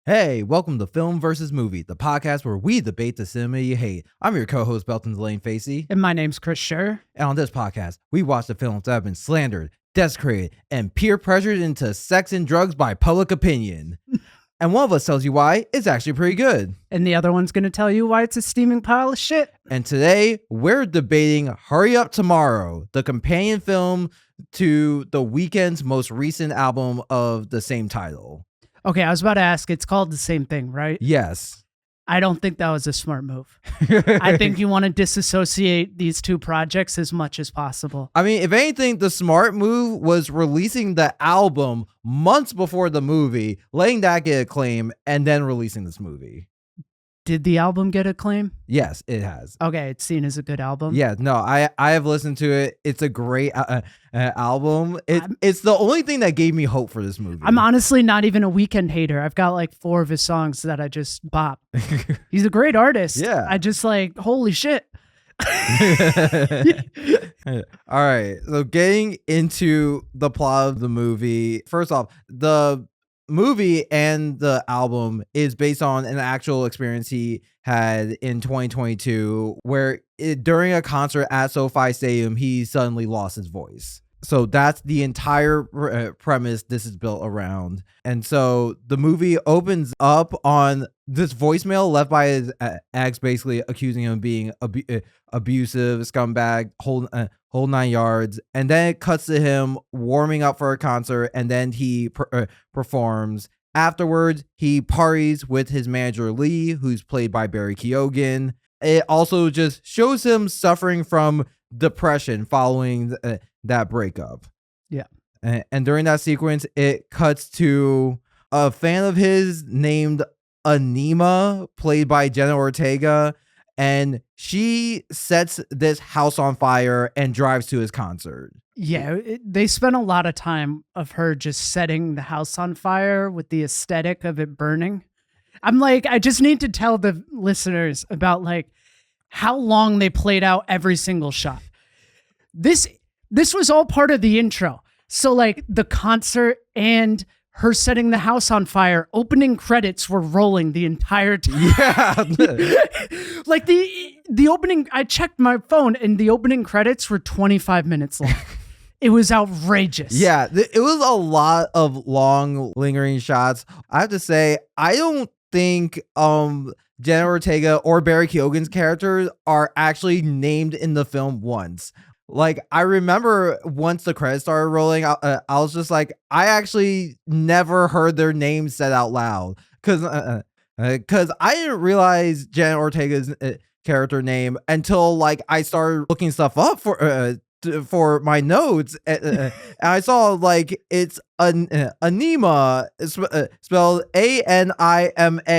Hey, welcome to Film versus Movie, the podcast where we debate the cinema you hate. I'm your co-host, Belton Delane Facey. And my name's Chris Scher. And on this podcast, we watch the films that have been slandered, desecrated, and peer pressured into sex and drugs by public opinion. And one of us tells you why it's actually pretty good. And the other one's going to tell you why it's a steaming pile of shit. And today, we're debating Hurry Up Tomorrow, the companion film to The Weeknd's most recent album of the same title. Okay, I was about to ask, it's called the same thing, right? Yes. I don't think that was a smart move. I think you want to disassociate these two projects as much as possible. I mean, if anything, the smart move was releasing the album months before the movie, letting that get acclaim, and then releasing this movie. Did the album get acclaim? Yes, it has. Okay, it's seen as a good album. Yeah, no, I have listened to it. It's a great album. It's the only thing that gave me hope for this movie. I'm honestly not even a Weeknd hater. I've got like 4 of his songs that I just bop. He's a great artist. Yeah. I just like, holy shit. All right, so getting into the plot of the movie. First off, the movie and the album is based on an actual experience he had in 2022 where during a concert at SoFi Stadium, he suddenly lost his voice. So that's the entire premise this is built around. And so the movie opens up on this voicemail left by his ex, basically accusing him of being abusive, scumbag, whole 9 yards. And then it cuts to him warming up for a concert, and then he performs. Afterwards, he parties with his manager Lee, who's played by Barry Keoghan. It also just shows him suffering from depression following that breakup. Yeah. And during that sequence, it cuts to a fan of his named Anima, played by Jenna Ortega, and she sets this house on fire and drives to his concert. Yeah, they spent a lot of time of her just setting the house on fire with the aesthetic of it burning. I'm like, I just need to tell the listeners about like how long they played out every single shot. This was all part of the intro. So like the concert and her setting the house on fire, opening credits were rolling the entire time. Yeah. Like the opening, I checked my phone and the opening credits were 25 minutes long. It was outrageous. Yeah, it was a lot of long lingering shots. I have to say, I don't think Jenna Ortega or Barry Keoghan's characters are actually named in the film once. Like, I remember once the credits started rolling, I was just like, I actually never heard their names said out loud. Because I didn't realize Jenna Ortega's character name until, like, I started looking stuff up for my notes. And I saw, like, it's Anima, spelled Anima.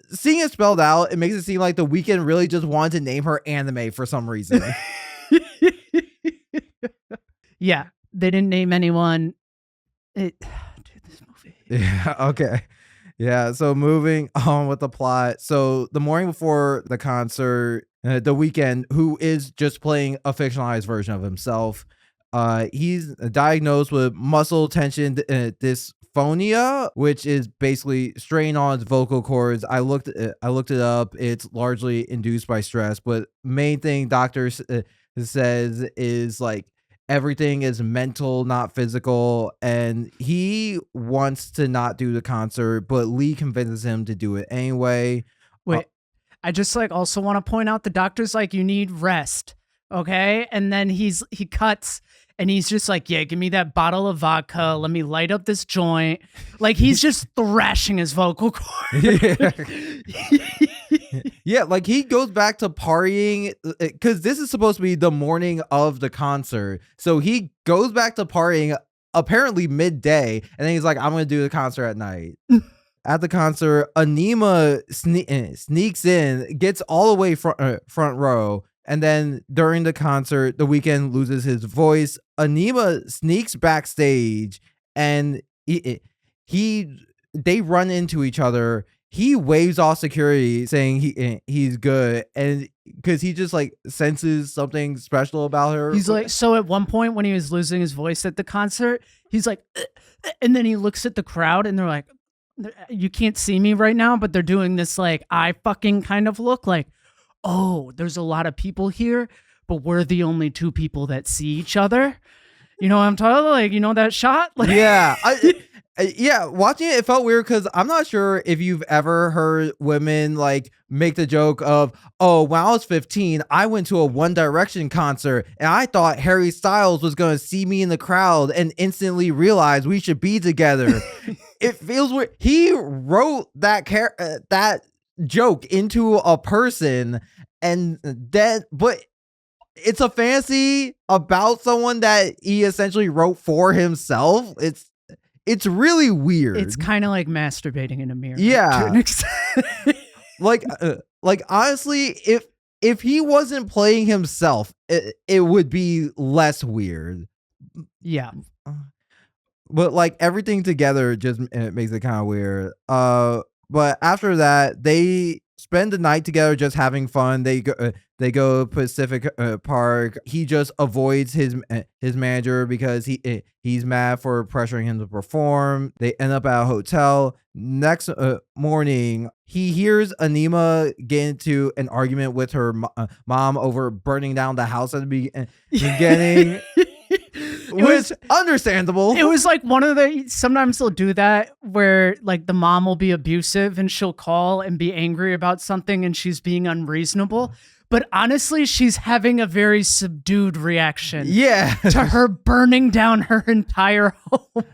Seeing it spelled out, it makes it seem like The Weeknd really just wanted to name her anime for some reason. Yeah, they didn't name anyone. Dude, this movie. Yeah, okay. Yeah, so moving on with the plot. So the morning before the concert, The Weeknd, who is just playing a fictionalized version of himself, he's diagnosed with muscle tension dysphonia, which is basically strain on his vocal cords. I looked it up. It's largely induced by stress, but main thing doctor says is like everything is mental, not physical, and he wants to not do the concert, but Lee convinces him to do it anyway. Wait, I just like also want to point out the doctor's like, you need rest, okay? And then he cuts and he's just like, yeah, give me that bottle of vodka. Let me light up this joint. Like he's just thrashing his vocal cord. Yeah. Yeah, like he goes back to partying because this is supposed to be the morning of the concert. So he goes back to partying apparently midday, and then he's like, I'm going to do the concert at night. At the concert, Anima sneaks in, gets all the way front row, and then during the concert, The Weeknd loses his voice. Anima sneaks backstage, and they run into each other. He waves off security saying he's good, and because he just like senses something special about her. He's like, so at one point when he was losing his voice at the concert, he's like, and then he looks at the crowd and they're like, you can't see me right now, but they're doing this like eye fucking kind of look, like, oh, there's a lot of people here, but we're the only two people that see each other. You know what I'm talking about? Like, you know that shot? Like, Yeah, yeah, watching it felt weird because I'm not sure if you've ever heard women like make the joke of, "Oh, when I was 15, I went to a One Direction concert and I thought Harry Styles was going to see me in the crowd and instantly realize we should be together." It feels weird. He wrote that joke into a person, and then but it's a fantasy about someone that he essentially wrote for himself. It's really weird. it's kind of like masturbating in a mirror. To Yeah. an extent. Like honestly, if he wasn't playing himself, it would be less weird. Yeah. But like everything together just makes it kind of weird. But after that, they spend the night together just having fun. They go Pacific Park. He just avoids his manager because he's mad for pressuring him to perform. They end up at a hotel. Next morning, he hears Anima get into an argument with her mom over burning down the house at the beginning. Which understandable. It was like one of the, sometimes they'll do that where like the mom will be abusive and she'll call and be angry about something and she's being unreasonable. But honestly, she's having a very subdued reaction. Yeah. To her burning down her entire home.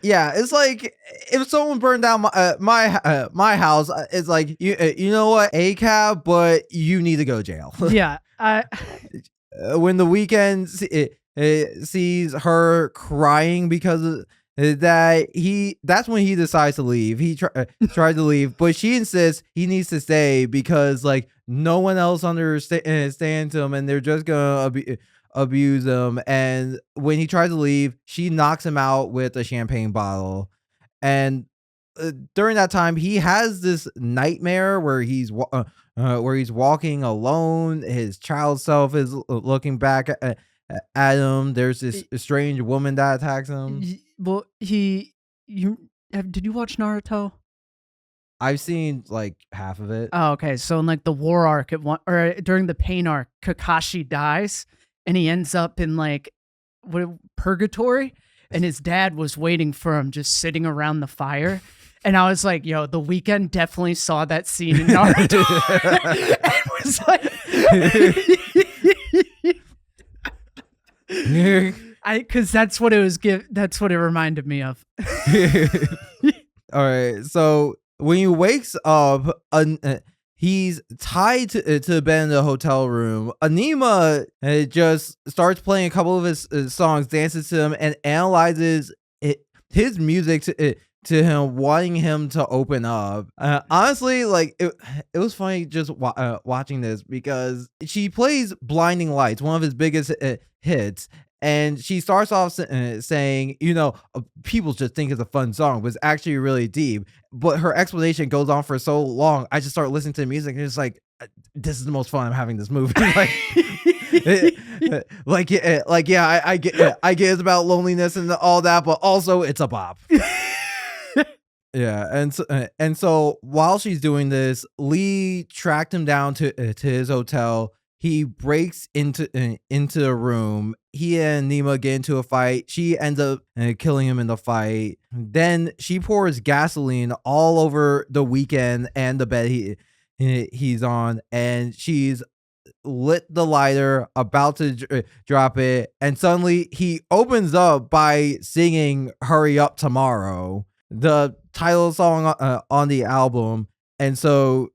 Yeah, it's like if someone burned down my house, it's like you know what, a cab, but you need to go to jail. Yeah. When the Weeknd sees her crying because of that's when he decides to leave. He tried to leave, but she insists he needs to stay because like no one else understands him and they're just gonna abuse him. And when he tries to leave, she knocks him out with a champagne bottle. And during that time, he has this nightmare where he's walking alone. His child self is looking back at him. There's this strange woman that attacks him. Well, did you watch Naruto? I've seen like half of it. Oh, okay. So in like the war arc or during the pain arc, Kakashi dies and he ends up in like purgatory, and his dad was waiting for him just sitting around the fire. And I was like, yo, The Weeknd definitely saw that scene in Naruto. And was like, because that's what it was. That's what it reminded me of. All right. So when he wakes up, he's tied to the bed in the hotel room. Anima just starts playing a couple of his songs, dances to him, and analyzes his music to him, wanting him to open up. Honestly, like it was funny just watching this because she plays Blinding Lights, one of his biggest hits. And she starts off saying, you know, people just think it's a fun song, but it's actually really deep. But her explanation goes on for so long. I just start listening to the music and it's like, this is the most fun I'm having this movie. Yeah, I get it's about loneliness and all that, but also it's a bop. Yeah, and so while she's doing this, Lee tracked him down to his hotel. He breaks into the room. He and Nima get into a fight. She ends up killing him in the fight. Then she pours gasoline all over the Weeknd and the bed he's on, and she's lit the lighter, about to drop it, and suddenly he opens up by singing "Hurry Up Tomorrow," the title song on the album. And so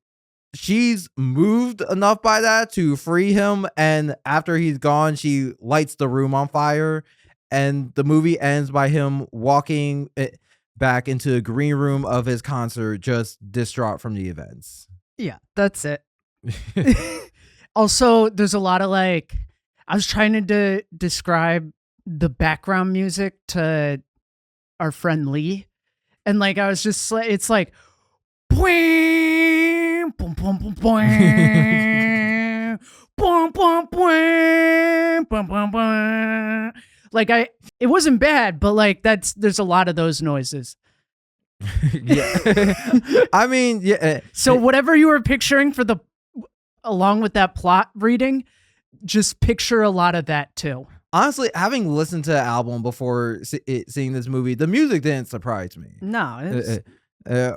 she's moved enough by that to free him, and after he's gone, she lights the room on fire, and the movie ends by him walking back into the green room of his concert, just distraught from the events. Yeah, that's it. Also, there's a lot of like, I was trying to describe the background music to our friend Lee, and like I was just like, it's like boing, boom, boom, boom, boing, boom, boom, boing, boom, boom, boing. Like it wasn't bad, but like there's a lot of those noises. Yeah. I mean, yeah. So whatever you were picturing for the along with that plot reading, just picture a lot of that too. Honestly, having listened to the album before seeing this movie, the music didn't surprise me. No, it's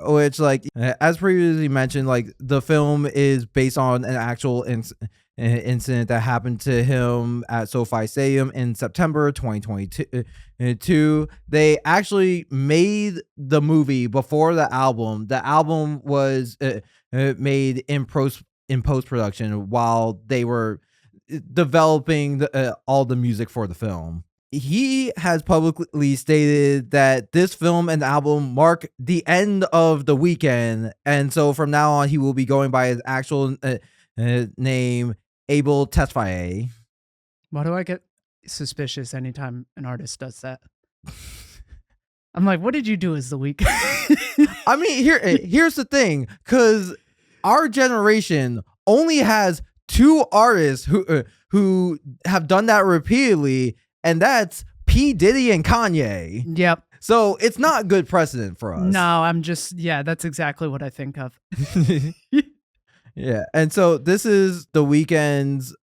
Which, like, as previously mentioned, like the film is based on an actual incident that happened to him at SoFi Stadium in September 2022. They actually made the movie before the album. The album was made in post production while they were developing all the music for the film. He has publicly stated that this film and album mark the end of the Weeknd, and so from now on, he will be going by his actual name, Abel Tesfaye. why do I get suspicious anytime an artist does that? I'm like, what did you do as the week? I mean, here's the thing, because our generation only has two artists who have done that repeatedly, and that's P. Diddy and Kanye. Yep. So it's not good precedent for us. No, I'm just that's exactly what I think of. Yeah, and so this is The Weeknd's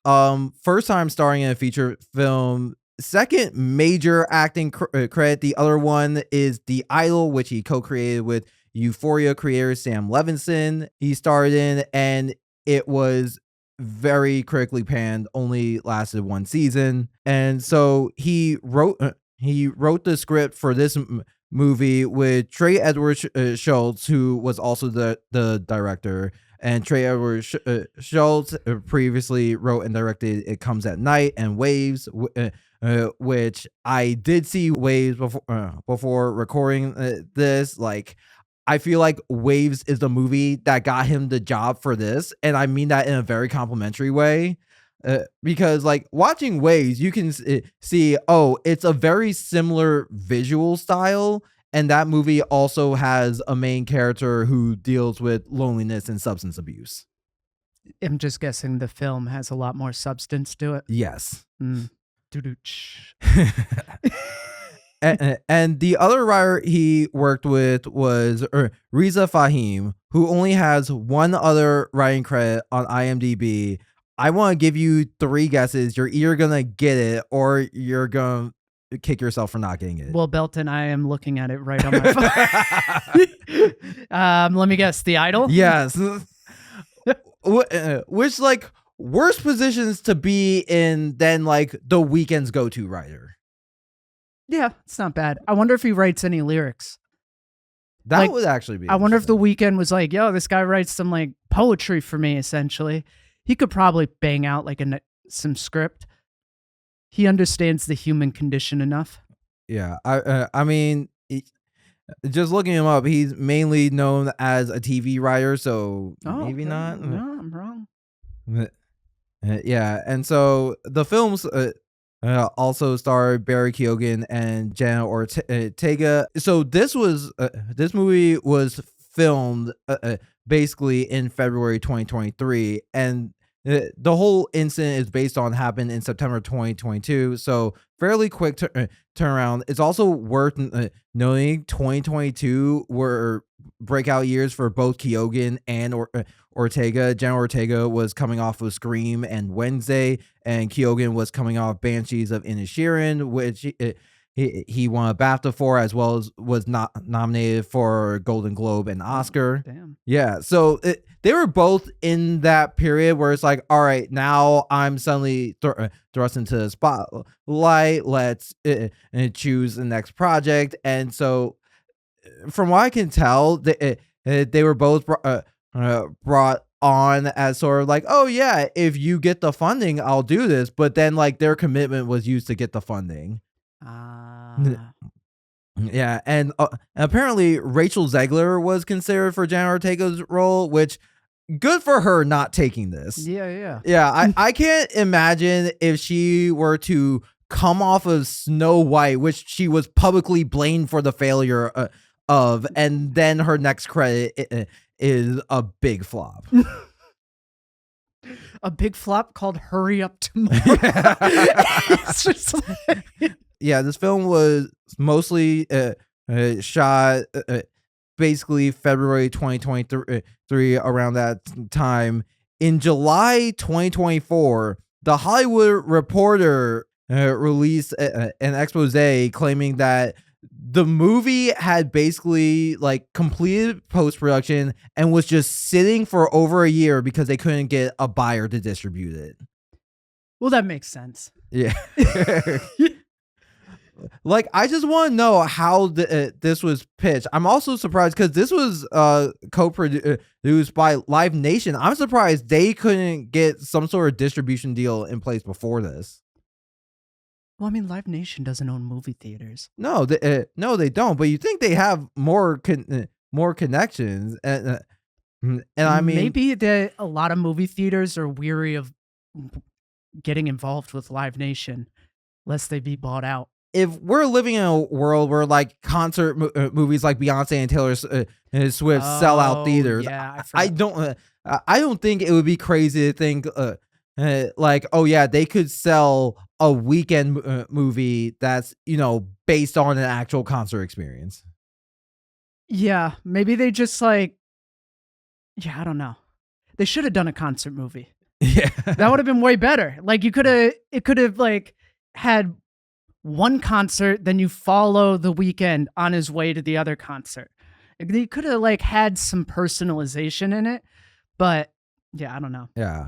first time starring in a feature film, second major acting credit. The other one is The Idol, which he co-created with Euphoria creator Sam Levinson. He starred in, and it was very critically panned, only lasted one season. And so he wrote the script for this movie with Trey Edward Schultz, who was also the director. And Trey Edward Schultz previously wrote and directed It Comes at Night and Waves, which I did see Waves before recording this. Like, I feel like Waves is the movie that got him the job for this, and I mean that in a very complimentary way. Because, like, watching Waves, you can see, oh, it's a very similar visual style, and that movie also has a main character who deals with loneliness and substance abuse. I'm just guessing the film has a lot more substance to it. Yes. Doo-doo-ch. And the other writer he worked with was Riza Fahim, who only has one other writing credit on IMDb. I want to give you three guesses. You're either going to get it or you're going to kick yourself for not getting it. Well, Belton, I am looking at it right on my phone. Let me guess. The Idol? Yes. Which, like, worse positions to be in than, like, The Weeknd's go-to writer. Yeah, it's not bad. I wonder if he writes any lyrics. That Like, would actually be I wonder if The Weeknd was like, yo, this guy writes some like poetry for me, essentially. He could probably bang out like some script. He understands the human condition enough. Yeah, I mean, just looking him up, he's mainly known as a TV writer, so maybe okay. not. No, I'm wrong. Yeah, and so the films also starred Barry Keoghan and Jenna Ortega. So this movie was filmed basically in February 2023, and the whole incident is based on happened in September 2022. So fairly quick turnaround. It's also worth noting 2022 were breakout years for both Keoghan and Ortega. Jenna Ortega was coming off of Scream and Wednesday, and Keoghan was coming off Banshees of Inisherin, which he won a BAFTA for, as well as was not nominated for Golden Globe and Oscar. Damn. Yeah, so they were both in that period where it's like, all right, now I'm suddenly thrust into the spotlight. Let's choose the next project. And so, from what I can tell, they were both brought on as sort of like, oh yeah, if you get the funding, I'll do this. But then, like, their commitment was used to get the funding. Yeah, and apparently Rachel Zegler was considered for Jenna Ortega's role, which good for her not taking this. Yeah. I can't imagine if she were to come off of Snow White, which she was publicly blamed for the failure of, and then her next credit is a big flop. A big flop called Hurry Up Tomorrow. It's just like... Yeah, this film was mostly shot basically February 2023, around that time. In July 2024, the Hollywood Reporter released an expose claiming that the movie had basically like completed post production and was just sitting for over a year because they couldn't get a buyer to distribute it. Well, that makes sense. Yeah. Like, I just want to know how this was pitched. I'm also surprised because this was co-produced by Live Nation. I'm surprised they couldn't get some sort of distribution deal in place before this. Well, I mean, Live Nation doesn't own movie theaters. No, they don't. But you think they have more connections, and I mean, maybe that a lot of movie theaters are weary of getting involved with Live Nation, lest they be bought out. if we're living in a world where like concert movies like Beyonce and Taylor Swift sell out theaters, Yeah, I don't think it would be crazy to think like, oh yeah, they could sell a Weeknd movie that's, based on an actual concert experience. Yeah, maybe they just I don't know. They should have done a concert movie. Yeah, that would have been way better. Like it could have like had one concert, then you follow the Weeknd on his way to the other concert. They could have like had some personalization in it, but yeah, I don't know. Yeah.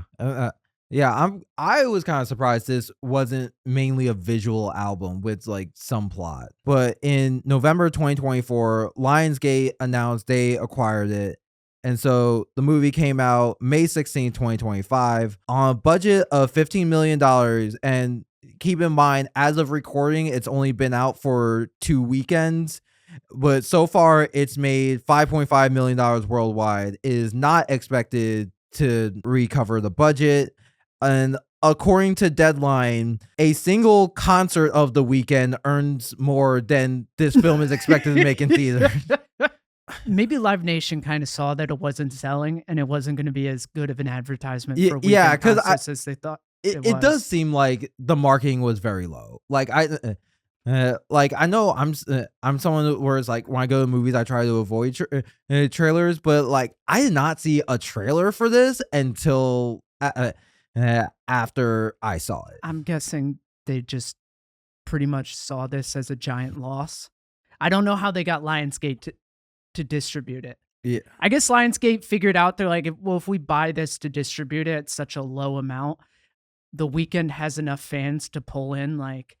I was kind of surprised this wasn't mainly a visual album with like some plot. But in November 2024, Lionsgate announced they acquired it. And so the movie came out May 16, 2025 on a budget of $15 million. And keep in mind, as of recording, it's only been out for 2 weekends. But so far, it's made $5.5 million worldwide. It is not expected to recover the budget. And according to Deadline, a single concert of the Weeknd earns more than this film is expected to make in theaters. Maybe Live Nation kind of saw that it wasn't selling and it wasn't going to be as good of an advertisement for Weeknd concerts as they thought it does seem like the marketing was very low. Like I know I'm someone where it's like when I go to movies I try to avoid trailers, but like I did not see a trailer for this until after I saw it. I'm guessing they just pretty much saw this as a giant loss. I don't know how they got Lionsgate to distribute it. Yeah, I guess Lionsgate figured out they're like, if we buy this to distribute it at such a low amount, the Weeknd has enough fans to pull in like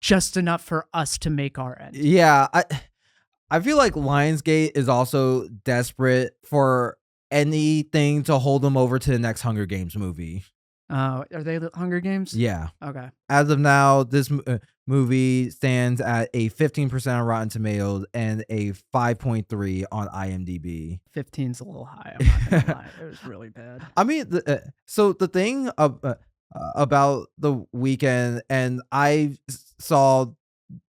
just enough for us to make our end. Yeah, I feel like Lionsgate is also desperate for anything to hold them over to the next Hunger Games movie. Are they the Hunger Games? Yeah. Okay. As of now, this movie stands at a 15% on Rotten Tomatoes and a 5.3 on IMDb. 15's a little high. I'm not gonna lie. It was really bad. I mean, so the thing about the Weeknd, and I saw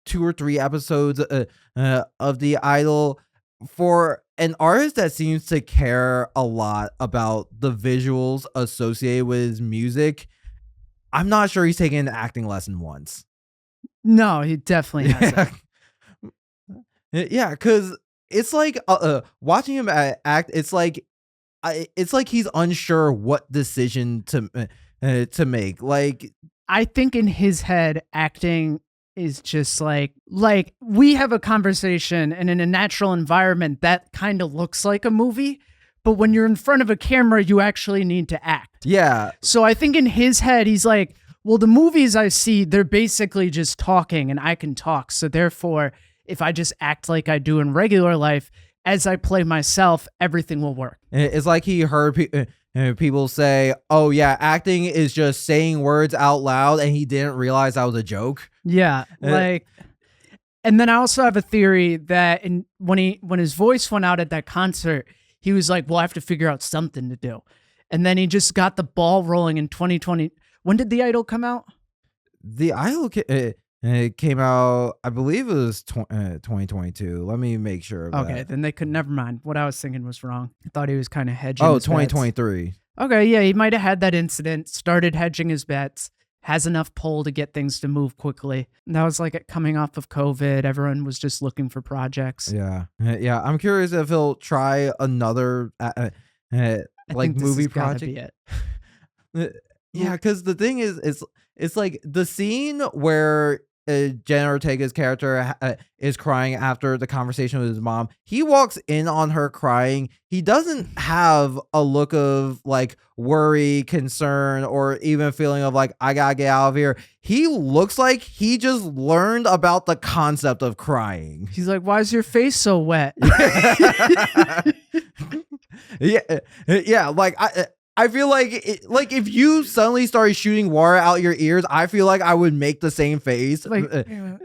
2 or 3 episodes of The Idol. For an artist that seems to care a lot about the visuals associated with his music, I'm not sure he's taken an acting lesson once. No, he definitely hasn't. Yeah, because it's like watching him act. It's like he's unsure what decision to make. Like, I think in his head, acting is just like we have a conversation and in a natural environment that kind of looks like a movie, but when you're in front of a camera, you actually need to act. Yeah. So I think in his head, he's like, well, the movies I see, they're basically just talking and I can talk. So therefore, if I just act like I do in regular life, as I play myself, everything will work. It's like he heard people say, oh yeah, acting is just saying words out loud, and he didn't realize that was a joke. Yeah, like, and then I also have a theory that when his voice went out at that concert, he was like, well, I have to figure out something to do. And then he just got the ball rolling in 2020. When did The Idol come out? The Idol came out, I believe it was 2022. Let me make sure. Okay, then they could, never mind. What I was thinking was wrong. I thought he was kind of hedging. Oh, 2023. Okay, yeah, he might have had that incident, started hedging his bets, has enough pull to get things to move quickly. And that was like coming off of COVID. Everyone was just looking for projects. Yeah, yeah. I'm curious if he'll try another I like think this movie has got to project. be it. Uh, Yeah, because the thing is, it's like the scene where Jenna Ortega's character is crying after the conversation with his mom. He walks in on her crying. He doesn't have a look of like worry, concern, or even feeling of like I gotta get out of here. He looks like he just learned about the concept of crying. He's like, "Why is your face so wet?" Yeah, yeah. Like I feel like like if you suddenly started shooting water out your ears, I feel like I would make the same face. Like,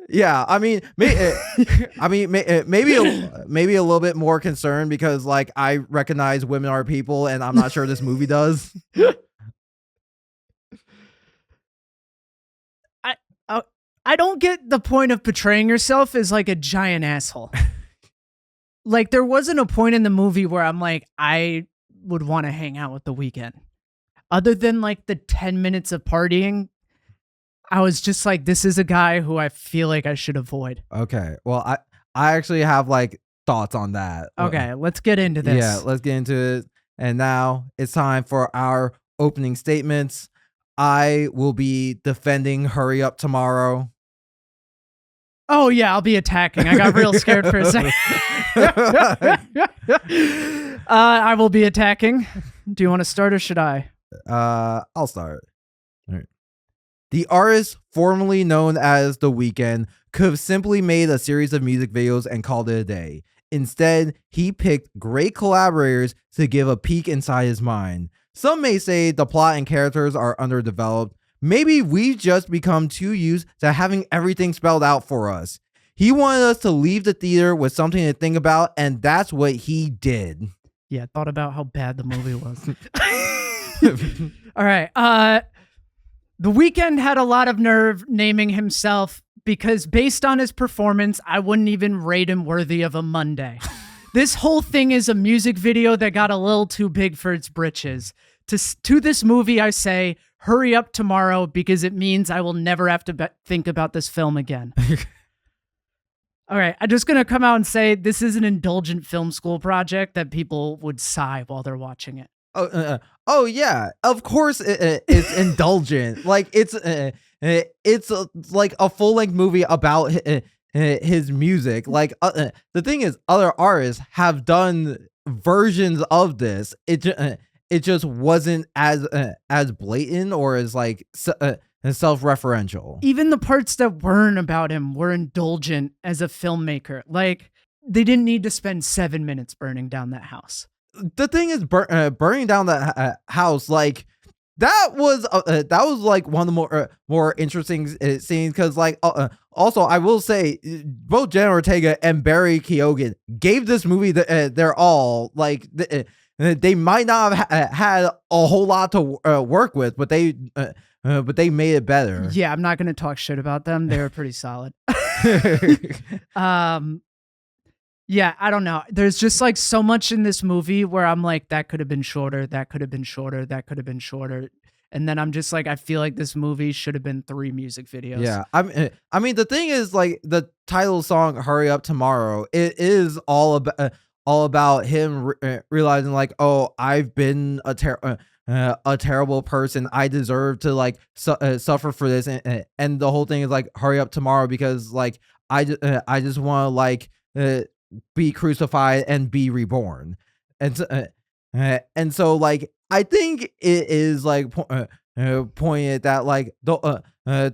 Yeah, I mean, maybe maybe a little bit more concerned because like I recognize women are people, and I'm not sure this movie does. I I don't get the point of portraying yourself as like a giant asshole. Like there wasn't a point in the movie where I'm like, I would want to hang out with The Weeknd. Other than like the 10 minutes of partying, I was just like, this is a guy who I feel like I should avoid. Okay, well, I actually have like thoughts on that. Okay, let's get into this. Yeah, let's get into it. And now it's time for our opening statements. I will be defending Hurry Up Tomorrow. Oh yeah, I'll be attacking. I got real scared for a second. I will be attacking. Do you want to start or should I? I'll start. All right. The artist formerly known as The Weeknd could have simply made a series of music videos and called it a day. Instead, he picked great collaborators to give a peek inside his mind. Some may say the plot and characters are underdeveloped. Maybe we've just become too used to having everything spelled out for us. He wanted us to leave the theater with something to think about, and that's what he did. Yeah, thought about how bad the movie was. All right. The Weeknd had a lot of nerve naming himself because based on his performance, I wouldn't even rate him worthy of a Monday. This whole thing is a music video that got a little too big for its britches. To this movie, I say, hurry up tomorrow because it means I will never have to think about this film again. All right, I'm just going to come out and say this is an indulgent film school project that people would sigh while they're watching it. Oh yeah, of course it's indulgent. Like it's like a full length movie about his music. Like the thing is, other artists have done versions of this. It just wasn't as blatant or as like self-referential. Even the parts that weren't about him were indulgent as a filmmaker. Like they didn't need to spend 7 minutes burning down that house. The thing is, burning down that house, like that was like one of the more interesting scenes because like also I will say both Jenna Ortega and Barry Keoghan gave this movie their all. Like they might not have had a whole lot to work with, but they made it better. Yeah, I'm not going to talk shit about them. They were pretty solid. Yeah, I don't know. There's just like so much in this movie where I'm like, that could have been shorter. That could have been shorter. That could have been shorter. And then I'm just like, I feel like this movie should have been 3 music videos. Yeah, I mean, the thing is, like the title song "Hurry Up Tomorrow," it is all about him realizing, like, oh, I've been a terrible person. I deserve to like suffer for this, and the whole thing is like, hurry up tomorrow because like I just want to like be crucified and be reborn, and so like I think it is like pointed that like the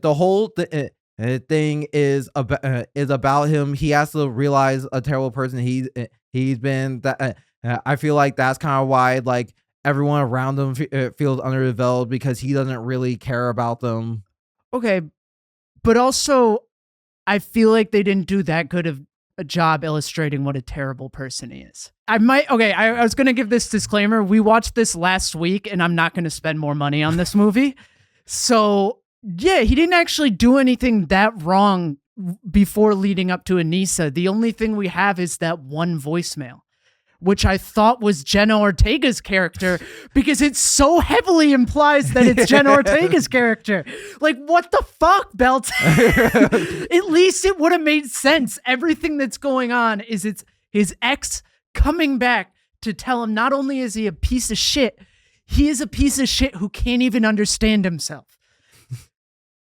whole thing is about him. He has to realize a terrible person he's been. That I feel like that's kind of why like everyone around him feels underdeveloped because he doesn't really care about them. Okay, but also I feel like they didn't do that good of a job illustrating what a terrible person he is. I was going to give this disclaimer. We watched this last week and I'm not going to spend more money on this movie. So yeah, he didn't actually do anything that wrong before leading up to Anissa. The only thing we have is that one voicemail which I thought was Jenna Ortega's character because it so heavily implies that it's Jenna Ortega's character. Like, what the fuck, Belt? At least it would have made sense. Everything that's going on is it's his ex coming back to tell him not only is he a piece of shit, he is a piece of shit who can't even understand himself.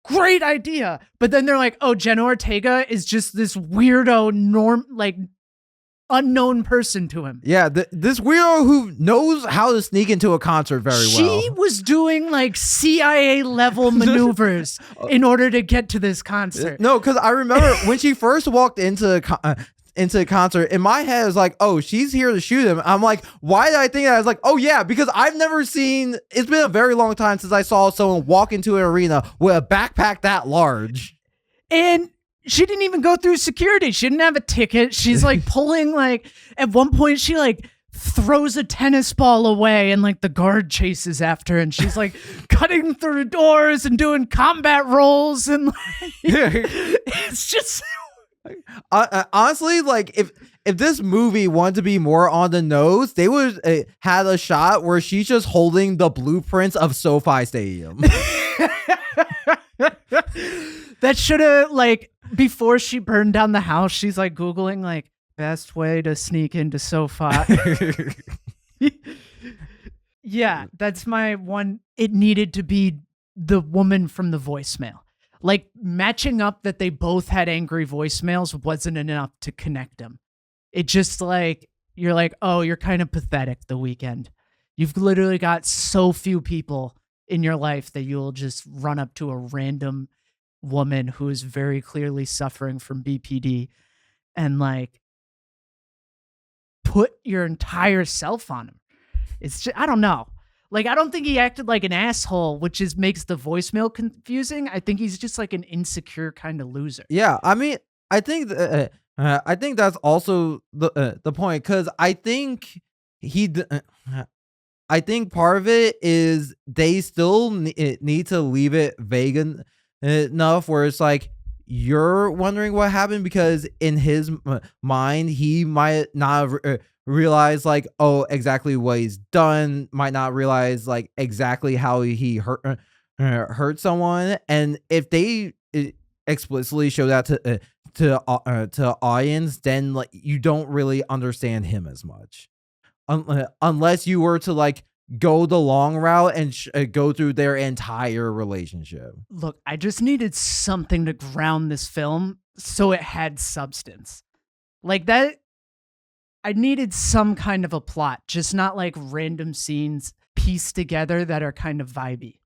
Great idea. But then they're like, oh, Jenna Ortega is just this weirdo unknown person to him. Yeah, this weirdo who knows how to sneak into a concert very well. She was doing like CIA level maneuvers in order to get to this concert. No, because I remember when she first walked into the concert, in my head, it was like, oh, she's here to shoot him. I'm like, why did I think that? I was like, oh yeah, because I've never seen, it's been a very long time since I saw someone walk into an arena with a backpack that large. And she didn't even go through security. She didn't have a ticket. She's like pulling, like, at one point she like throws a tennis ball away and like the guard chases after, and she's like cutting through doors and doing combat rolls, and like, it's just honestly, like if this movie wanted to be more on the nose, they would had a shot where she's just holding the blueprints of SoFi Stadium. That should have, like, before she burned down the house, she's like Googling like best way to sneak into SoFi. Yeah, that's my one. It needed to be the woman from the voicemail. Like, matching up that they both had angry voicemails wasn't enough to connect them. It just like, you're like, oh, you're kind of pathetic, The Weeknd. You've literally got so few people in your life that you'll just run up to a random woman who is very clearly suffering from BPD and like put your entire self on him. It's just, I don't know. Like, I don't think he acted like an asshole, which is makes the voicemail confusing. I think he's just like an insecure kind of loser. Yeah, I mean, I think that's also the point, because I think I think part of it is they still need to leave it vague enough where it's like you're wondering what happened, because in his mind he might not have realize like, oh, exactly what he's done, might not realize like exactly how he hurt someone. And if they explicitly show that to audience, then like you don't really understand him as much, unless you were to like go the long route and go through their entire relationship. Look, I just needed something to ground this film so it had substance. Like that, I needed some kind of a plot, just not like random scenes pieced together that are kind of vibey.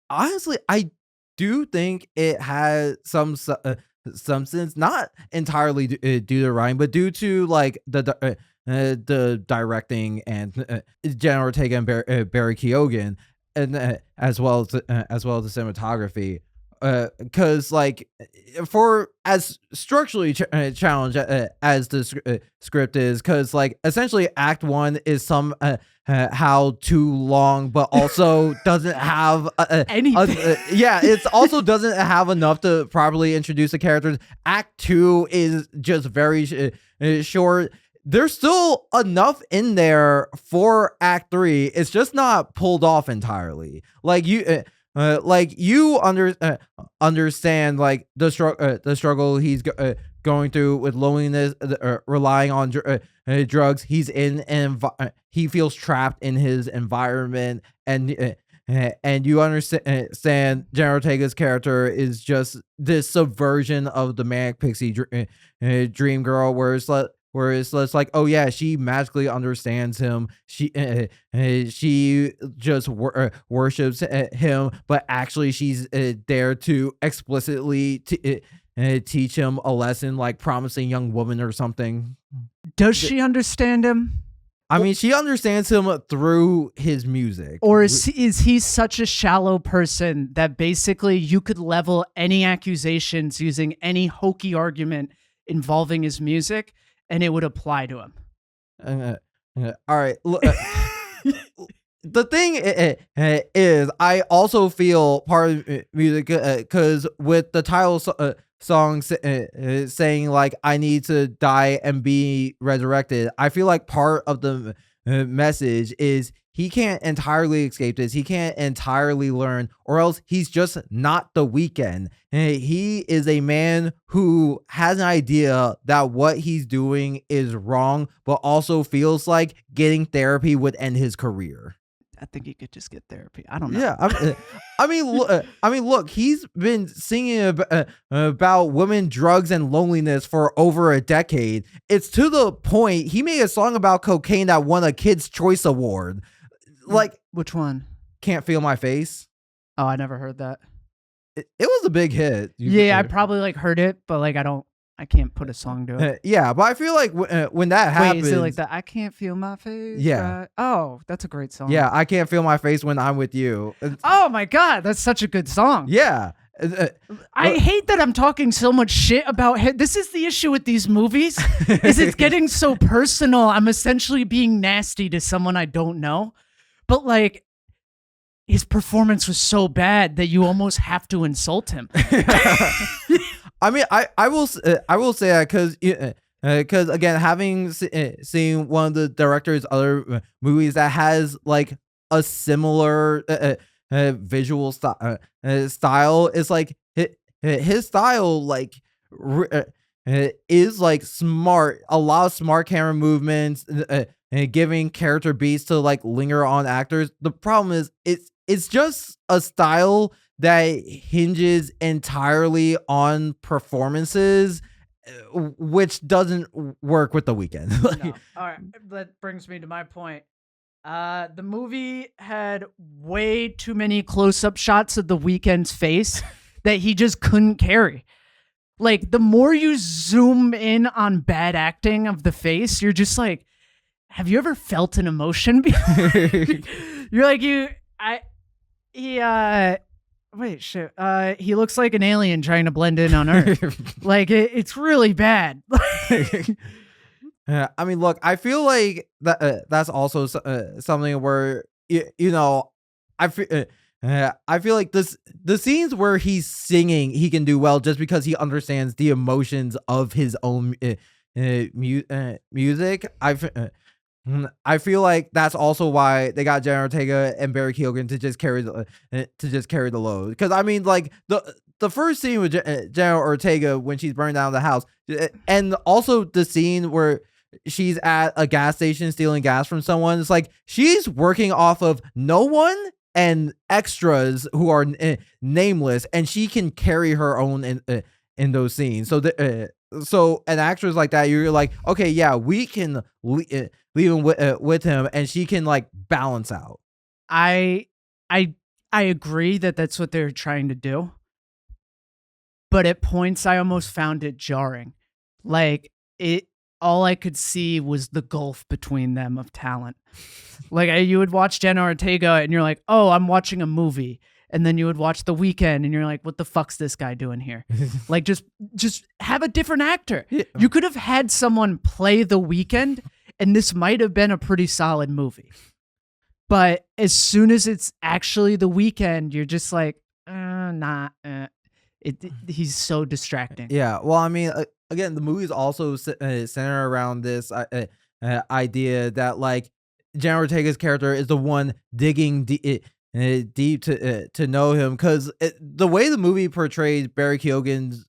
Honestly, I do think it has some substance, not entirely due to writing, but due to like the directing and Jenna Ortega and Barry Keoghan, and as well as the cinematography. Because like, for as structurally challenged as the script is, because like essentially Act 1 is some how too long, but also doesn't have anything. Yeah, it also doesn't have enough to properly introduce the characters. Act 2 is just very short. There's still enough in there for Act 3. It's just not pulled off entirely. Like you understand like the struggle he's going through with loneliness, relying on drugs. He's he feels trapped in his environment, and you understand Jenna Ortega's character is just this subversion of the manic pixie dream girl, where it's like, oh yeah, she magically understands him. She just worships him, but actually she's there to explicitly teach him a lesson, like Promising Young Woman or something. Does she understand him? I mean, she understands him through his music. Or is he such a shallow person that basically you could level any accusations using any hokey argument involving his music, and it would apply to him? All right. the thing is, I also feel part of music because with the title song saying like I need to die and be resurrected, I feel like part of the message is he can't entirely escape this. He can't entirely learn, or else he's just not the Weeknd. He is a man who has an idea that what he's doing is wrong, but also feels like getting therapy would end his career. I think he could just get therapy. I don't know. Yeah, I mean, look, he's been singing about women, drugs, and loneliness for over a decade. It's to the point he made a song about cocaine that won a Kids' Choice Award. Like, Which one? Can't Feel My Face. Oh, I never heard that. It was a big hit. Yeah, I probably like heard it, but like I can't put a song to it. Yeah, but I feel like when that happens, Wait, is it like that? I can't feel my face. Yeah. Right? Oh, that's a great song. Yeah, I can't feel my face when I'm with you. Oh my god, that's such a good song. Yeah. I hate that I'm talking so much shit about him. This is the issue with these movies, is it's getting so personal. I'm essentially being nasty to someone I don't know. But like, his performance was so bad that you almost have to insult him. I mean, I will say that because again, having seen one of the director's other movies that has like a similar visual style, is like his style like is like smart, a lot of smart camera movements. And giving character beats to like linger on actors. The problem is it's just a style that hinges entirely on performances, which doesn't work with The Weeknd. No. All right, that brings me to my point. The movie had way too many close-up shots of The Weeknd's face that he just couldn't carry. Like, the more you zoom in on bad acting of the face, you're just like, have you ever felt an emotion before? You're like, wait, shit. He looks like an alien trying to blend in on Earth. Like, it's really bad. I mean, look, I feel like that's also something where, you know, I feel like the scenes where he's singing, he can do well just because he understands the emotions of his own music. I feel like that's also why they got Jenna Ortega and Barry Keoghan to just carry the load. Because I mean, like the first scene with Jenna Ortega when she's burning down the house, and also the scene where she's at a gas station stealing gas from someone. It's like she's working off of no one and extras who are nameless, and she can carry her own in those scenes. So an actress like that, you're like, okay, yeah, we can leave him with him, and she can like balance out. I agree that that's what they're trying to do, but at points I almost found it jarring. Like all I could see was the gulf between them of talent. Like you would watch Jenna Ortega, and you're like, oh, I'm watching a movie. And then you would watch The Weeknd, and you're like, what the fuck's this guy doing here? Like, just have a different actor. Yeah. You could have had someone play The Weeknd, and this might have been a pretty solid movie. But as soon as it's actually The Weeknd, you're just like, he's so distracting. Yeah, well, I mean, again, the movie is also centered around this idea that, like, Jenna Ortega's character is the one digging deep to know him, because the way the movie portrays Barry Keoghan's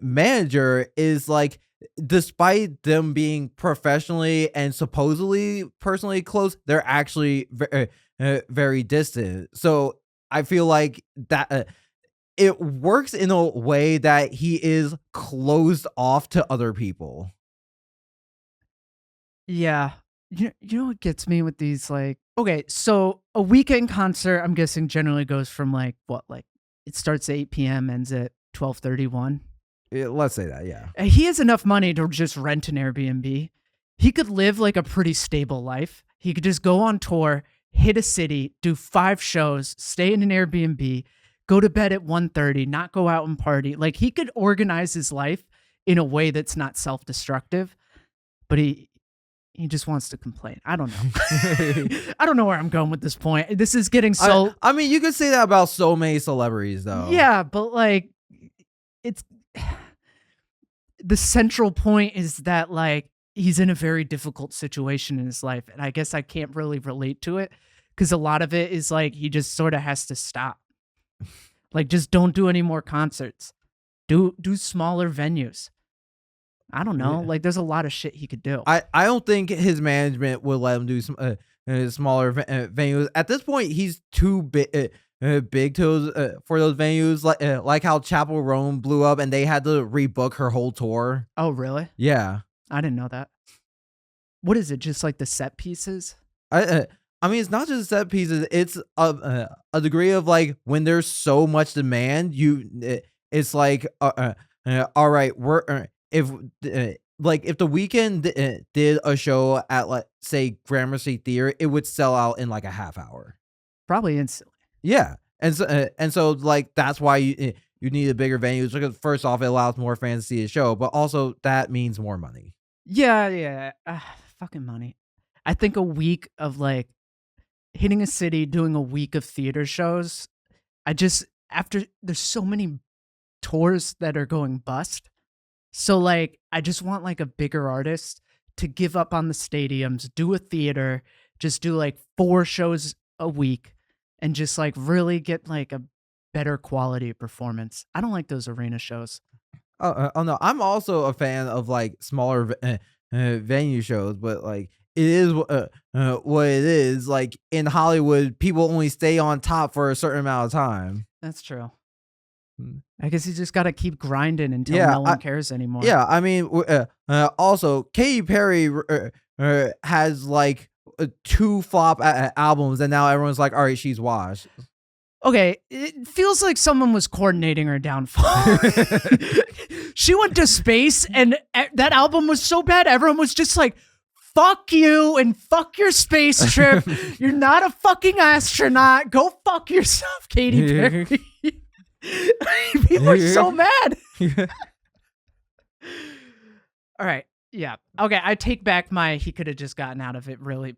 manager is like, despite them being professionally and supposedly personally close, they're actually very distant. So I feel like that it works in a way that he is closed off to other people. Yeah. You know what gets me with these, like, okay, so a Weeknd concert, I'm guessing, generally goes from like what, like it starts at 8 p.m., ends at 12:31. Let's say that, yeah. He has enough money to just rent an Airbnb. He could live like a pretty stable life. He could just go on tour, hit a city, do 5 shows, stay in an Airbnb, go to bed at 1:30, not go out and party. Like, he could organize his life in a way that's not self-destructive, but he he just wants to complain. I don't know. I don't know where I'm going with this point. This is getting so. I mean, you could say that about so many celebrities, though. Yeah, but like, it's the central point is that like he's in a very difficult situation in his life, and I guess I can't really relate to it because a lot of it is like he just sort of has to stop. Like, just don't do any more concerts. Do smaller venues. I don't know. Like, there's a lot of shit he could do. I don't think his management would let him do some smaller venues. At this point, he's too big. Big to for those venues, like how Chapel Rome blew up and they had to rebook her whole tour. Oh, really? Yeah, I didn't know that. What is it? Just like the set pieces? I mean, it's not just set pieces. It's a degree of like when there's so much demand, it's like all right, we're if like if the Weeknd did a show at like say Gramercy Theater, it would sell out in like a half hour. Probably instantly. Yeah, and so like that's why you need a bigger venue. Because first off, it allows more fans to see the show, but also that means more money. Yeah. Fucking money. I think a week of like hitting a city, doing a week of theater shows. After there's so many tours that are going bust. So like I just want like a bigger artist to give up on the stadiums, do a theater, just do like 4 shows a week and just like really get like a better quality performance. I don't like those arena shows. Oh no, I'm also a fan of like smaller venue shows, but like it is what it is. Like in Hollywood, people only stay on top for a certain amount of time. That's true. Mm. I guess you just got to keep grinding until no one cares anymore. Yeah, I mean, also Katy Perry has like 2 flop albums, and now everyone's like, all right, she's washed. Okay, it feels like someone was coordinating her downfall. She went to space, and that album was so bad, everyone was just like, fuck you and fuck your space trip. You're not a fucking astronaut. Go fuck yourself, Katy Perry. People are so mad. All right. Yeah. Okay, I take back he could have just gotten out of it really.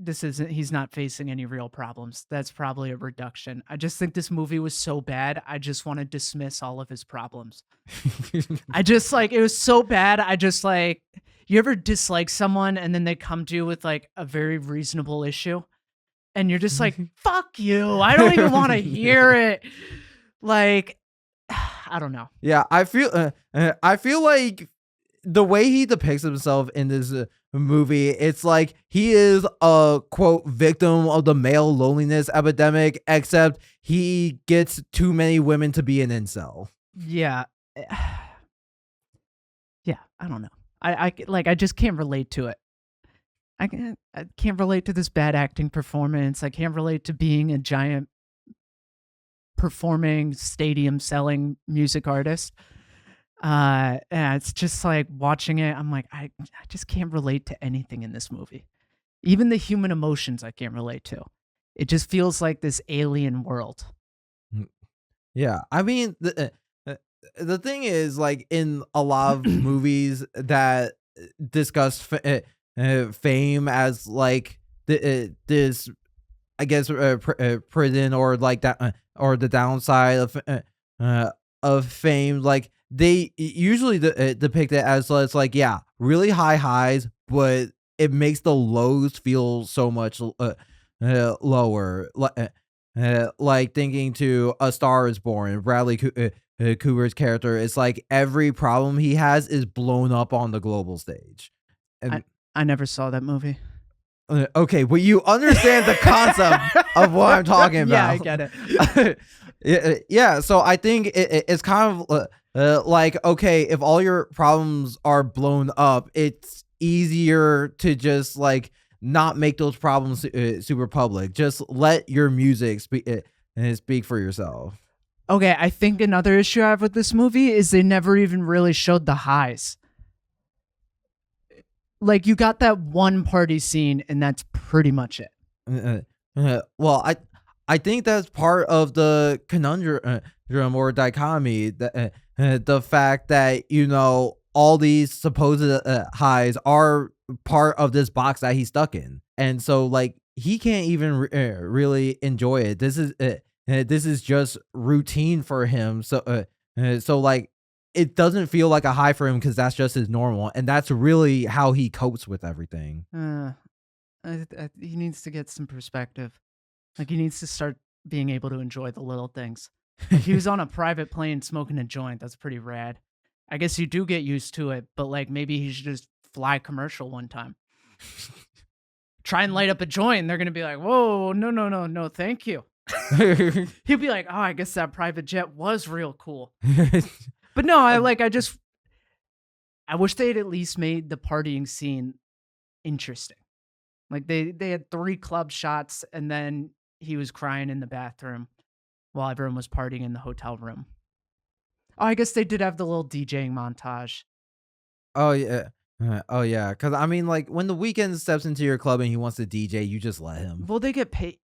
He's not facing any real problems. That's probably a reduction. I just think this movie was so bad. I just want to dismiss all of his problems. I just like, it was so bad. I just like, you ever dislike someone and then they come to you with like a very reasonable issue and you're just like, fuck you. I don't even want to hear it. Like, I don't know. Yeah. I feel like the way he depicts himself in this movie, it's like he is a quote victim of the male loneliness epidemic, except he gets too many women to be an incel. Yeah. Yeah, I don't know. I just can't relate to it. I can't relate to this bad acting performance. I can't relate to being a giant performing stadium selling music artist. Yeah, it's just like watching it. I'm like, I just can't relate to anything in this movie. Even the human emotions I can't relate to. It just feels like this alien world. Yeah, I mean, the thing is, like in a lot of movies that discuss fame as like this, I guess, prison or like that, or the downside of fame, like they usually depict it as it's like, yeah, really high highs, but it makes the lows feel so much lower. Like thinking to A Star Is Born, Bradley Cooper's character, it's like every problem he has is blown up on the global stage. And I never saw that movie. Okay, well, you understand the concept of what I'm talking about. Yeah, I get it. Yeah, so I think it's kind of like, okay, if all your problems are blown up, it's easier to just like not make those problems super public. Just let your music speak for yourself. Okay, I think another issue I have with this movie is they never even really showed the highs. Like, you got that one party scene, and that's pretty much it. Well, I think that's part of the conundrum or dichotomy, that the fact that, you know, all these supposed highs are part of this box that he's stuck in, and so like he can't even really enjoy it. This is just routine for him. So like it doesn't feel like a high for him because that's just his normal, and that's really how he copes with everything. Uh, he needs to get some perspective. Like he needs to start being able to enjoy the little things. Like he was on a private plane smoking a joint. That's pretty rad. I guess you do get used to it, but like maybe he should just fly commercial one time. Try and light up a joint. And they're gonna be like, "Whoa, no, no, no, no, thank you." He'll be like, "Oh, I guess that private jet was real cool." But no, I wish they had at least made the partying scene interesting. Like they had 3 club shots and then he was crying in the bathroom while everyone was partying in the hotel room. Oh, I guess they did have the little DJing montage. Oh yeah. Oh yeah, because I mean, like when the weekend steps into your club and he wants to DJ, you just let him. Well, they get paid.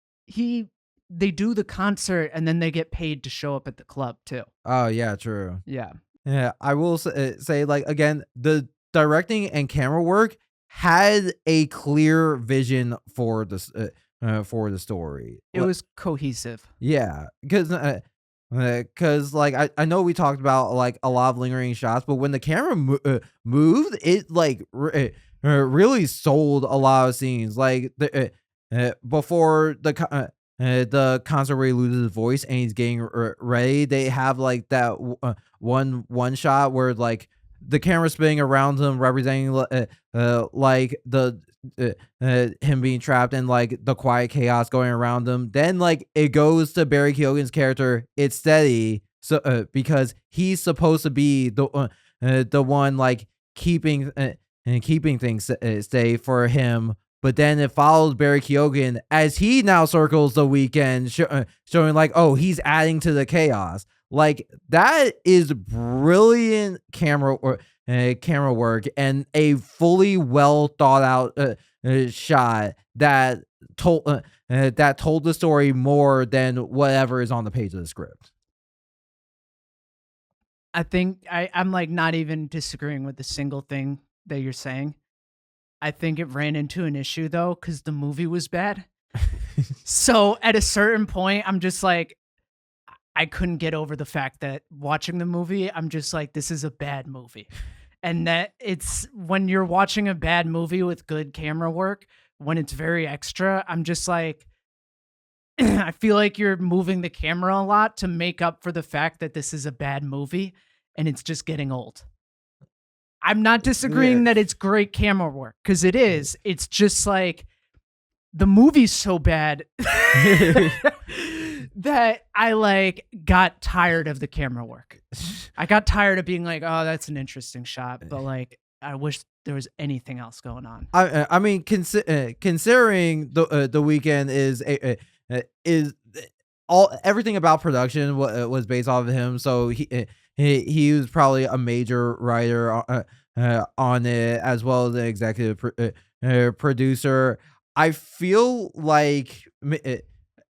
They do the concert and then they get paid to show up at the club too. Oh yeah, true. Yeah. Yeah, I will say like again, the directing and camera work had a clear vision for the story. It was cohesive. Yeah, because like I know we talked about like a lot of lingering shots, but when the camera moved, it like really sold a lot of scenes. Like before the concert where he loses his voice and he's getting ready, they have like that one shot where like the camera spinning around him, representing like the him being trapped in like the quiet chaos going around him. Then like it goes to Barry Keoghan's character. It's steady, so because he's supposed to be the one like keeping things steady for him. But then it follows Barry Keoghan as he now circles the weekend, showing like, oh, he's adding to the chaos. Like that is brilliant camera work and a fully well thought out shot that told the story more than whatever is on the page of the script. I think I'm like not even disagreeing with a single thing that you're saying. I think it ran into an issue though, because the movie was bad. So at a certain point, I'm just like, I couldn't get over the fact that watching the movie, I'm just like, this is a bad movie. And that it's when you're watching a bad movie with good camera work, when it's very extra, I'm just like, I feel like you're moving the camera a lot to make up for the fact that this is a bad movie and it's just getting old. I'm not disagreeing that it's great camera work because it is. It's just like the movie's so bad that I like got tired of the camera work. I got tired of being like, oh, that's an interesting shot, but like I wish there was anything else going on. I mean, considering the weekend is all everything about production was based off of him, so he was probably a major writer on it as well as an executive producer. I feel like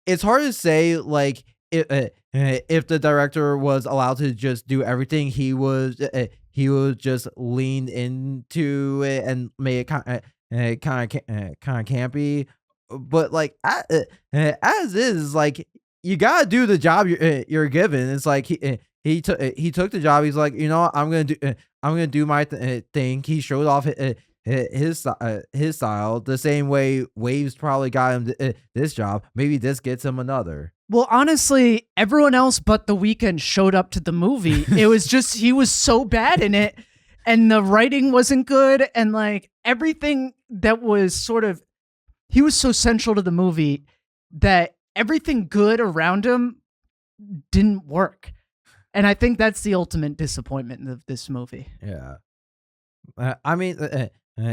it's hard to say like if the director was allowed to just do everything, he was just lean into it and made it kind of campy. But like as is, like you gotta do the job you're given. It's like he took the job. He's like, you know what, I'm gonna do my thing. He showed off his style the same way Waves probably got him this job. Maybe this gets him another. Well, honestly, everyone else but The Weeknd showed up to the movie. It was just he was so bad in it, and the writing wasn't good, and like everything that was sort of he was so central to the movie that everything good around him didn't work. And I think that's the ultimate disappointment of this movie. Yeah. I mean,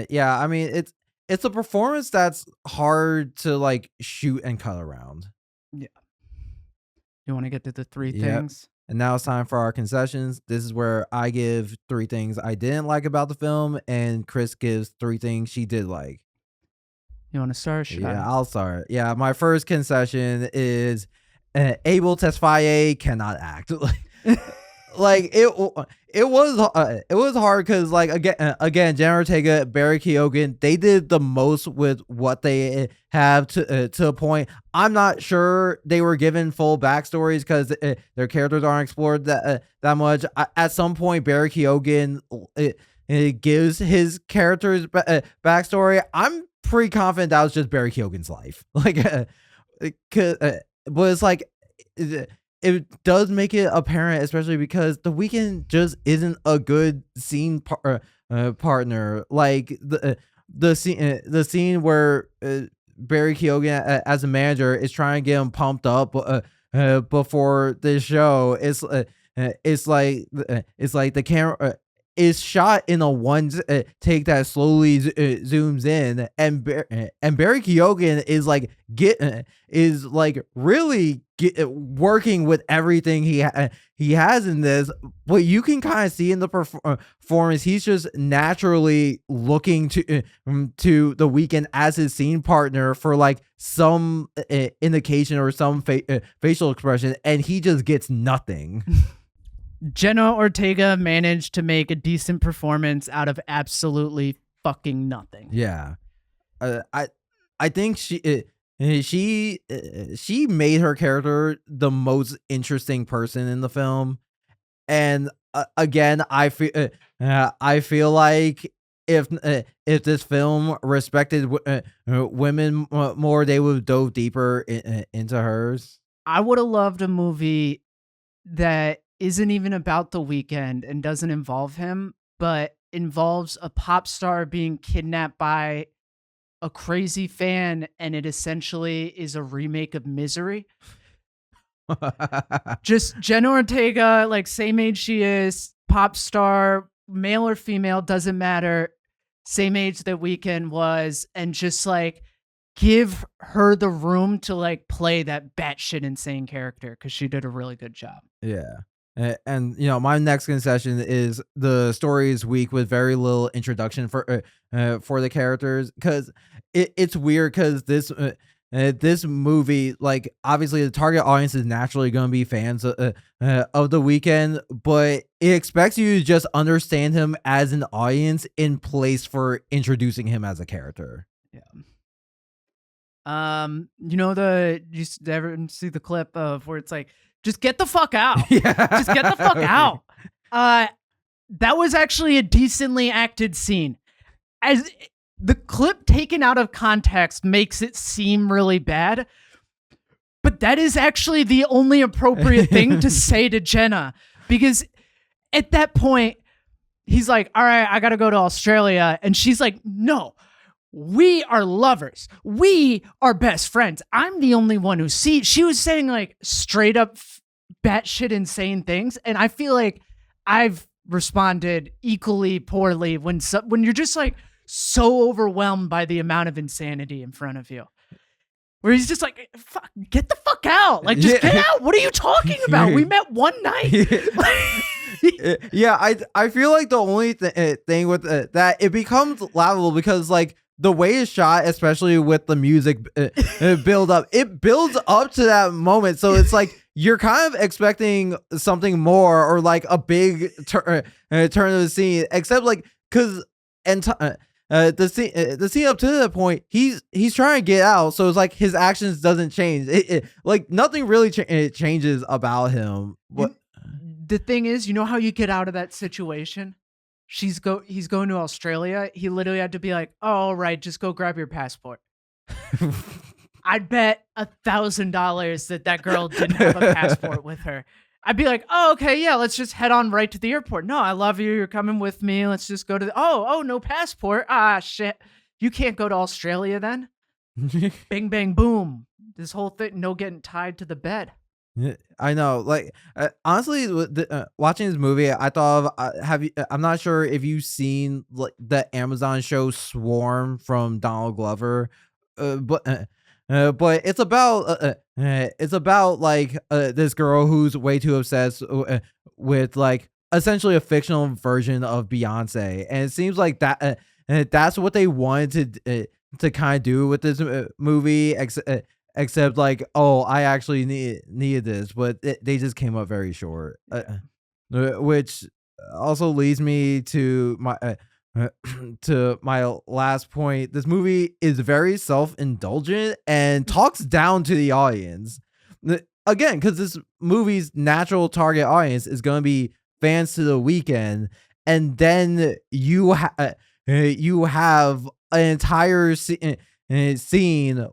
yeah. I mean, it's a performance that's hard to like shoot and cut around. Yeah. You want to get to the 3 things? And now it's time for our concessions. This is where I give 3 things I didn't like about the film, and Chris gives 3 things she did like. You want to start? I'll start. Yeah, my first concession is Abel Tesfaye cannot act. like it was hard because like again Jenna Ortega, Barry Keoghan, they did the most with what they have to a point. I'm not sure they were given full backstories because their characters aren't explored that much. At some point Barry Keoghan it gives his characters backstory. I'm pretty confident that was just Barry Keoghan's life. Like but it's like it does make it apparent, especially because The Weeknd just isn't a good partner. Like the scene where Barry Keoghan as a manager is trying to get him pumped up before the show. It's like the camera. Is shot in a one take that slowly zooms in, and and Barry Keoghan is like really working with everything he has in this, but you can kind of see in the performance he's just naturally looking to The Weeknd as his scene partner for like some indication or some facial expression, and he just gets nothing. Jenna Ortega managed to make a decent performance out of absolutely fucking nothing. Yeah, I think she made her character the most interesting person in the film, and again, I feel like if this film respected women more, they would have dove deeper into hers. I would have loved a movie that isn't even about The Weeknd and doesn't involve him, but involves a pop star being kidnapped by a crazy fan, and it essentially is a remake of Misery. Just Jenna Ortega, like same age she is, pop star, male or female, doesn't matter, same age that Weeknd was, and just like give her the room to like play that batshit insane character because she did a really good job. Yeah. And you know, my next concession is the story is weak with very little introduction for the characters, because it's weird because this movie, like obviously the target audience is naturally going to be fans of The Weeknd, but it expects you to just understand him as an audience in place for introducing him as a character. Yeah. You know you ever see the clip of where it's like, just get the fuck out. Yeah. Just get the fuck out. That was actually a decently acted scene. As the clip taken out of context makes it seem really bad, but that is actually the only appropriate thing to say to Jenna, because at that point he's like, all right, I gotta go to Australia, and she's like, no, we are lovers. We are best friends. I'm the only one who sees. She was saying like straight up batshit insane things, and I feel like I've responded equally poorly when you're just like so overwhelmed by the amount of insanity in front of you. Where he's just like, fuck, get the fuck out. Like, just get out. What are you talking about? We met one night. Yeah, I feel like the only thing with that, it becomes laughable because like the way it's shot, especially with the music build up, it builds up to that moment. So it's like you're kind of expecting something more, or like a big turn of the scene, except like because the scene up to that point, he's trying to get out, so it's like his actions doesn't change. Like nothing really changes about him. What the thing is, you know how you get out of that situation? He's going to Australia. He literally had to be like, oh, all right, just go grab your passport. I'd bet $1,000 that girl didn't have a passport with her. I'd be like, oh, okay, yeah, let's just head on right to the airport. No, I love you. You're coming with me. Let's just go to oh, no passport. Ah, shit. You can't go to Australia then. Bing, bang, boom. This whole thing, no getting tied to the bed. I know, like honestly, watching this movie, I thought of I'm not sure if you've seen like the Amazon show Swarm from Donald Glover, but it's about like this girl who's way too obsessed with like essentially a fictional version of Beyonce, and it seems like that's what they wanted to kind of do with this movie, except like, oh, I actually needed this, but they just came up very short. which also leads me to my to my last point. This movie is very self-indulgent and talks down to the audience. Again, because this movie's natural target audience is going to be fans to the Weeknd, and then you have an entire scene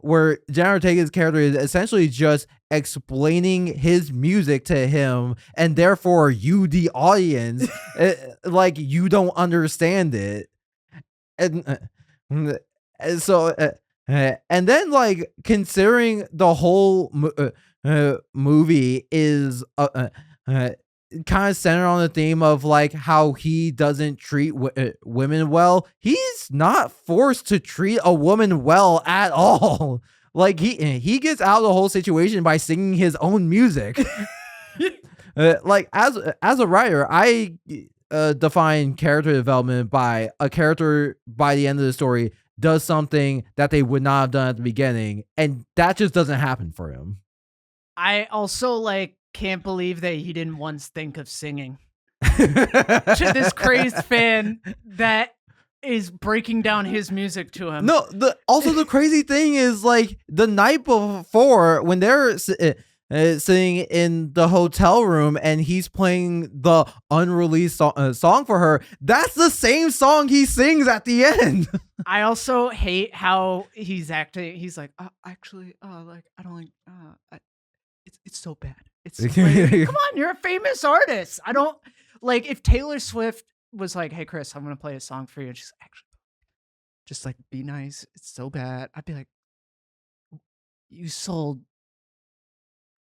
where Jenna Ortega's character is essentially just explaining his music to him, and therefore you, the audience, like you don't understand it, and so and then like considering the whole movie is kind of centered on the theme of like how he doesn't treat women well. He's not forced to treat a woman well at all. Like he gets out of the whole situation by singing his own music. Like as a writer, I define character development by a character by the end of the story does something that they would not have done at the beginning, and that just doesn't happen for him. I also like can't believe that he didn't once think of singing to this crazed fan that is breaking down his music to him. No, the crazy thing is like the night before when they're sitting in the hotel room and he's playing the unreleased song for her. That's the same song he sings at the end. I also hate how he's acting. He's like, actually, like I don't like. It's so bad. It's like, come on, you're a famous artist. I don't like if Taylor Swift was like, hey Chris, I'm gonna play a song for you, and she's actually just like, be nice. It's so bad. I'd be like, you sold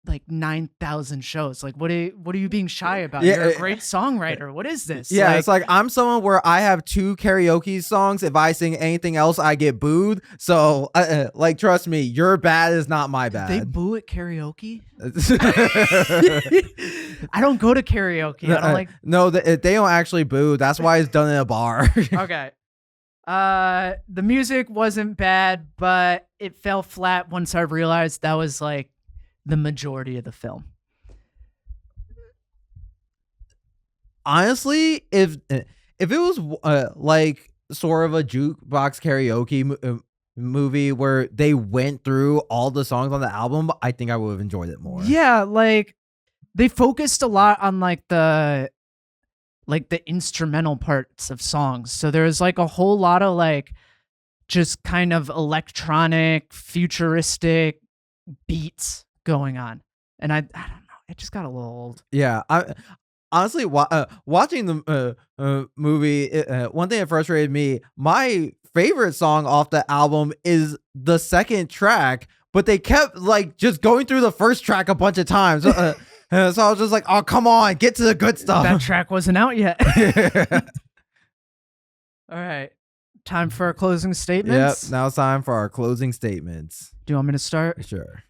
like 9,000 shows. Like, what are you being shy about? Yeah, you're a great songwriter. What is this? Yeah, it's like I'm someone where I have 2 karaoke songs. If I sing anything else, I get booed. So, like, trust me, your bad is not my bad. They boo at karaoke. I don't go to karaoke. I don't like. No, they don't actually boo. That's why it's done in a bar. Okay. The music wasn't bad, but it fell flat once I realized that was like the majority of the film. Honestly, if it was like sort of a jukebox karaoke movie where they went through all the songs on the album, I think I would have enjoyed it more. Yeah, like they focused a lot on like the instrumental parts of songs. So there's like a whole lot of like just kind of electronic, futuristic beats going on. And I don't know, it just got a little old. Yeah, I honestly watching the movie, one thing that frustrated me, my favorite song off the album is the second track, but they kept like just going through the first track a bunch of times. So I was just like, oh, come on, get to the good stuff. That track wasn't out yet. All right. Time for our closing statements. Yep, now it's time for our closing statements. Do you want me to start? Sure.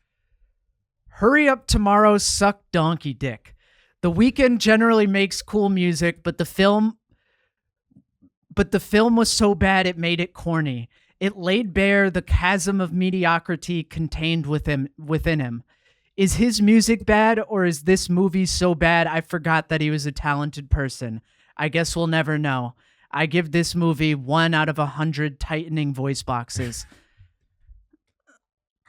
Hurry Up Tomorrow, suck donkey dick. The Weeknd generally makes cool music, but the film was so bad it made it corny. It laid bare the chasm of mediocrity contained within him. Is his music bad, or is this movie so bad I forgot that he was a talented person? I guess we'll never know. I give this movie 1 out of 100 tightening voice boxes.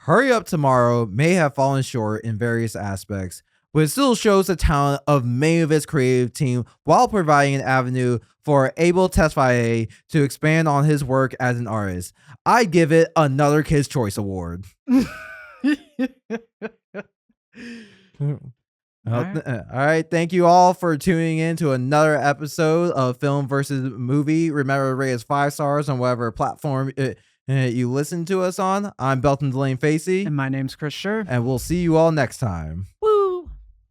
Hurry Up Tomorrow may have fallen short in various aspects, but it still shows the talent of many of its creative team while providing an avenue for Abel Tesfaye to expand on his work as an artist. I give it another Kids' Choice Award. All right. Thank you all for tuning in to another episode of Film versus Movie. Remember to rate us 5 stars on whatever platform you listen to us on. I'm Belton Delane Facey. And my name's Chris Scher. And we'll see you all next time. Woo!